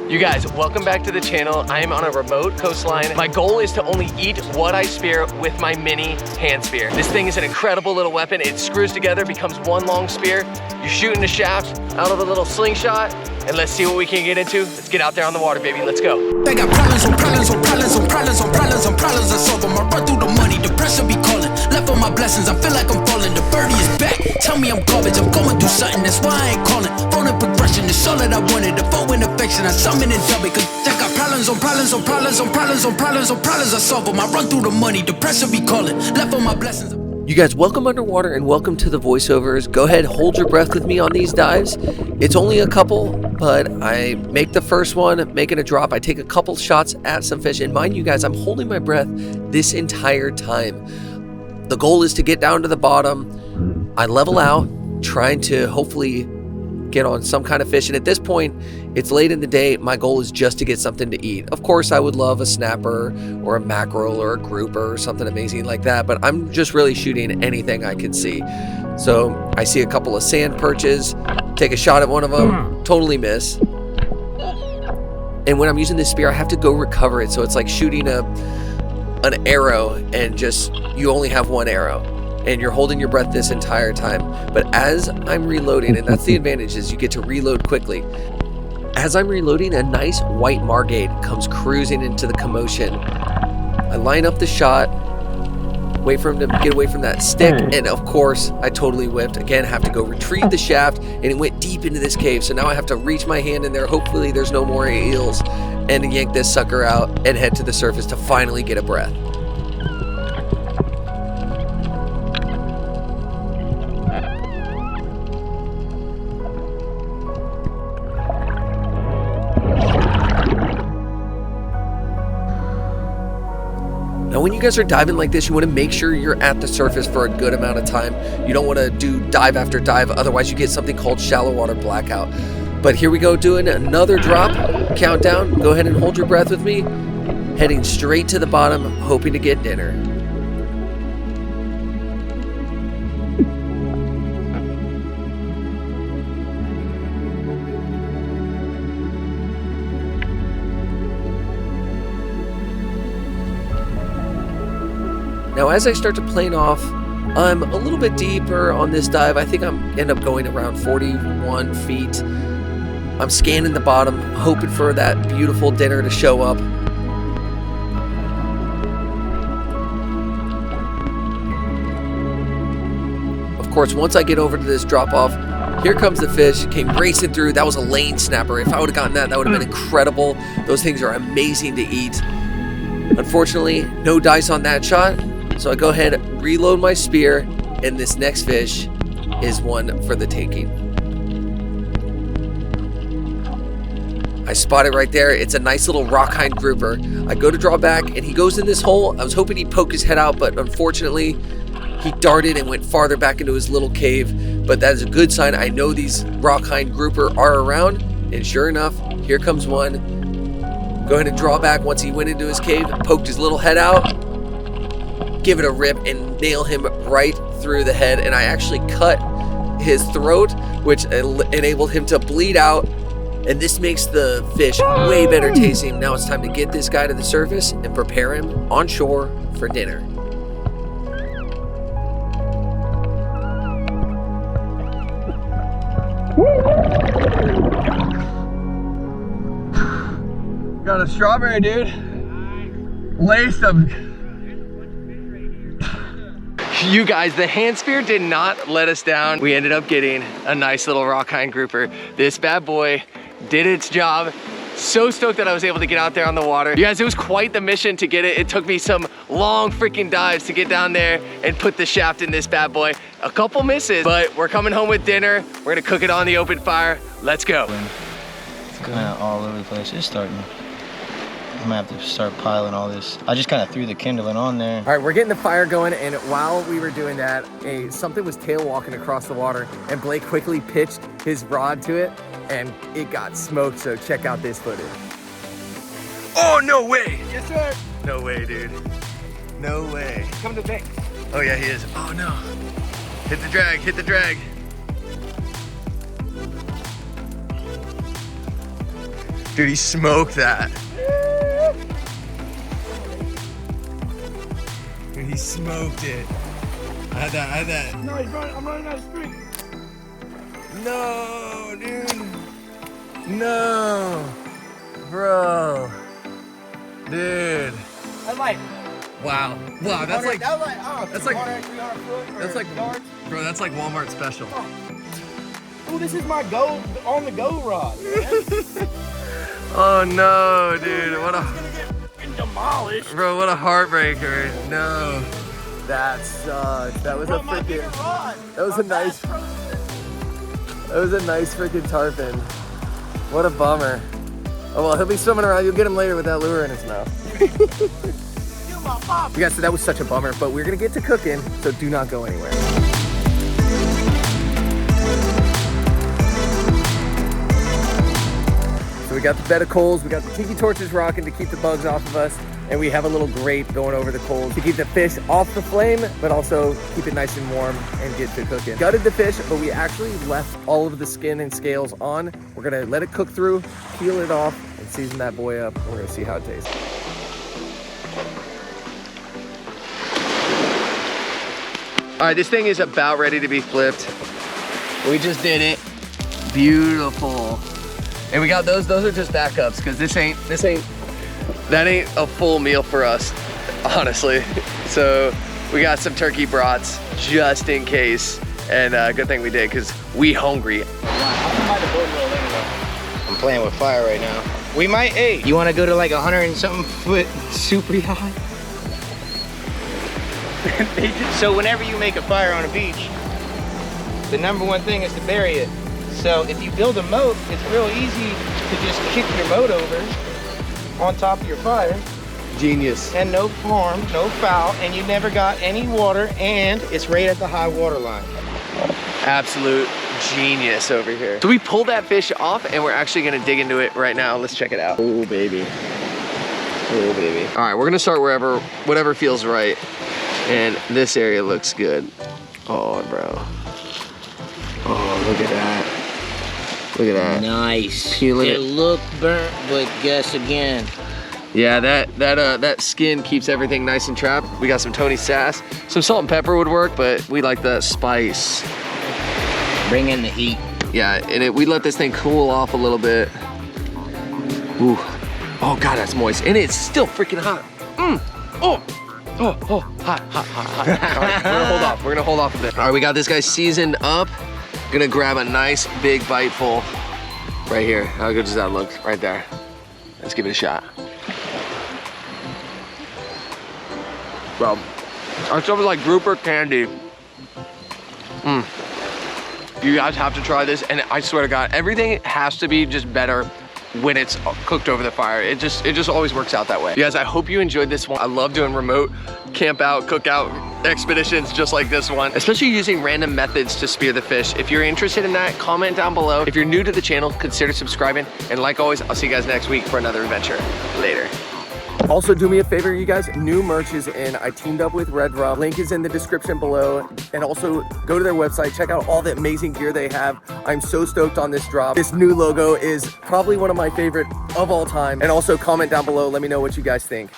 You guys, welcome back to the channel. I am on a remote coastline. My goal is to only eat what I spear with my mini hand spear. This thing is an incredible little weapon. It screws together, becomes one long spear. You're shooting the shaft out of a little slingshot, and let's see what we can get into. Let's get out there on the water, baby. Let's go. They got problems on problems on problems on problems on problems on problems. I solve them. I run through the money. The pressure be calling. Left on my blessings. I feel like I'm falling. The birdie is back. Tell me I'm garbage. I'm going through something. That's why I ain't calling. Phone and progression is all that I wanted. The phone and affection. I summon and dub it. Cause I got problems on problems on problems on problems on problems on problems. I solve them. I run through the money. The pressure be calling. Left on my blessings. You guys, welcome underwater and welcome to the voiceovers. Go ahead, hold your breath with me on these dives. It's only a couple, but I make the first one, making a drop. I take a couple shots at some fish, and mind you guys, I'm holding my breath this entire time. The goal is to get down to the bottom. I level out, trying to hopefully get on some kind of fish, and at this point, it's late in the day. My goal is just to get something to eat. Of course, I would love a snapper or a mackerel or a grouper or something amazing like that, but I'm just really shooting anything I can see. So I see a couple of sand perches, take a shot at one of them, totally miss. And when I'm using this spear, I have to go recover it. So it's like shooting an arrow and just, you only have one arrow. And you're holding your breath this entire time. But as I'm reloading, and that's the advantage, is you get to reload quickly. As I'm reloading, a nice white margate comes cruising into the commotion. I line up the shot, wait for him to get away from that stick, and of course, I totally whipped. Again, have to go retrieve the shaft, and it went deep into this cave. So now I have to reach my hand in there. Hopefully there's no more eels, and yank this sucker out and head to the surface to finally get a breath. Now, when you guys are diving like this, you want to make sure you're at the surface for a good amount of time. You don't want to do dive after dive, otherwise you get something called shallow water blackout. But here we go, doing another drop, countdown. Go ahead and hold your breath with me. Heading straight to the bottom, hoping to get dinner. Now, as I start to plane off, I'm a little bit deeper on this dive. I think I'm end up going around 41 feet. I'm scanning the bottom, hoping for that beautiful dinner to show up. Of course, once I get over to this drop off, here comes the fish, came racing through. That was a lane snapper. If I would have gotten that, that would have been incredible. Those things are amazing to eat. Unfortunately, no dice on that shot. So I go ahead, reload my spear, and this next fish is one for the taking. I spot it right there. It's a nice little rockhind grouper. I go to draw back, and he goes in this hole. I was hoping he'd poke his head out, but unfortunately, he darted and went farther back into his little cave. But that is a good sign. I know these rockhind grouper are around, and sure enough, here comes one. Go ahead and draw back once he went into his cave, poked his little head out, give it a rip, and nail him right through the head. And I actually cut his throat, which enabled him to bleed out. And this makes the fish way better tasting. Now it's time to get this guy to the surface and prepare him on shore for dinner. Got a strawberry, dude. Laced them. You guys, the hand spear did not let us down. We ended up getting a nice little rockhind grouper. This bad boy did its job. So stoked that I was able to get out there on the water. You guys, it was quite the mission to get it. It took me some long freaking dives to get down there and put the shaft in this bad boy. A couple misses, but we're coming home with dinner. We're gonna cook it on the open fire. Let's go. It's kind of all over the place. It's starting. I'm gonna have to start piling all this. I just kind of threw the kindling on there. All right, we're getting the fire going, and while we were doing that, something was tail walking across the water, and Blake quickly pitched his rod to it, and it got smoked. So check out this footage. Oh, no way! Yes, sir. No way, dude. No way. Come to the bank. Oh yeah, he is. Oh no. Hit the drag, hit the drag. Dude, he smoked that. Dude, he smoked it. I had that. No, I'm running out of string. No, dude. No. Bro. Dude. I'm like, Wow. Wow, that's like, that was like, oh, that's like, 200, 300 foot. that's like, yards. bro, that's like Walmart special. Oh, this is my on the go rod, man. Oh no, dude. What a, gonna get fucking demolished. bro, what a heartbreaker. No. That sucks. That was a Bro, my bigger freaking, rod. that was a My nice, Bass Pro. that was a nice freaking tarpon. What a bummer. Oh well, he'll be swimming around. You'll get him later with that lure in his mouth. You my pop. You guys, so that was such a bummer, but we're gonna get to cooking, so do not go anywhere. So we got the bed of coals, we got the tiki torches rocking to keep the bugs off of us, and we have a little grate going over the coals to keep the fish off the flame, but also keep it nice and warm and get to cooking. Gutted the fish, but we actually left all of the skin and scales on. We're gonna let it cook through, peel it off, and season that boy up. We're gonna see how it tastes. All right, this thing is about ready to be flipped. We just did it. Beautiful. And we got those are just backups, because that ain't a full meal for us, honestly. So we got some turkey brats just in case. And good thing we did, because we hungry. I'm playing with fire right now. We might, hey, you want to go to like 100 and something foot super high? So whenever you make a fire on a beach, the number one thing is to bury it. So if you build a moat, it's real easy to just kick your moat over on top of your fire. Genius. And no harm, no foul, and you never got any water, and it's right at the high water line. Absolute genius over here. So we pulled that fish off, and we're actually gonna dig into it right now. Let's check it out. Oh baby. Oh baby. All right, we're gonna start whatever feels right. And this area looks good. Oh, bro. Oh, look at that. Look at that. Nice. Peel it. It looked burnt, but guess again. Yeah, that skin keeps everything nice and trapped. We got some Tony sass. Some salt and pepper would work, but we like the spice. Bring in the heat. Yeah, and we let this thing cool off a little bit. Ooh. Oh God, that's moist. And it's still freaking hot. Oh. Oh, hot. All right, we're gonna hold off a bit. All right, we got this guy seasoned up. Gonna grab a nice big bite full right here. How good does that look? Right there. Let's give it a shot. Bro, our stuff is like grouper candy. You guys have to try this, and I swear to God, everything has to be just better when it's cooked over the fire. It just always works out that way. You guys, I hope you enjoyed this one. I love doing remote camp out, cook out expeditions just like this one, especially using random methods to spear the fish. If you're interested in that, comment down below. If you're new to the channel, consider subscribing. And like always, I'll see you guys next week for another adventure. Later. Also, do me a favor, you guys, new merch is in. I teamed up with Red Rums. Link is in the description below. And also go to their website, check out all the amazing gear they have. I'm so stoked on this drop. This new logo is probably one of my favorite of all time. And also comment down below, let me know what you guys think.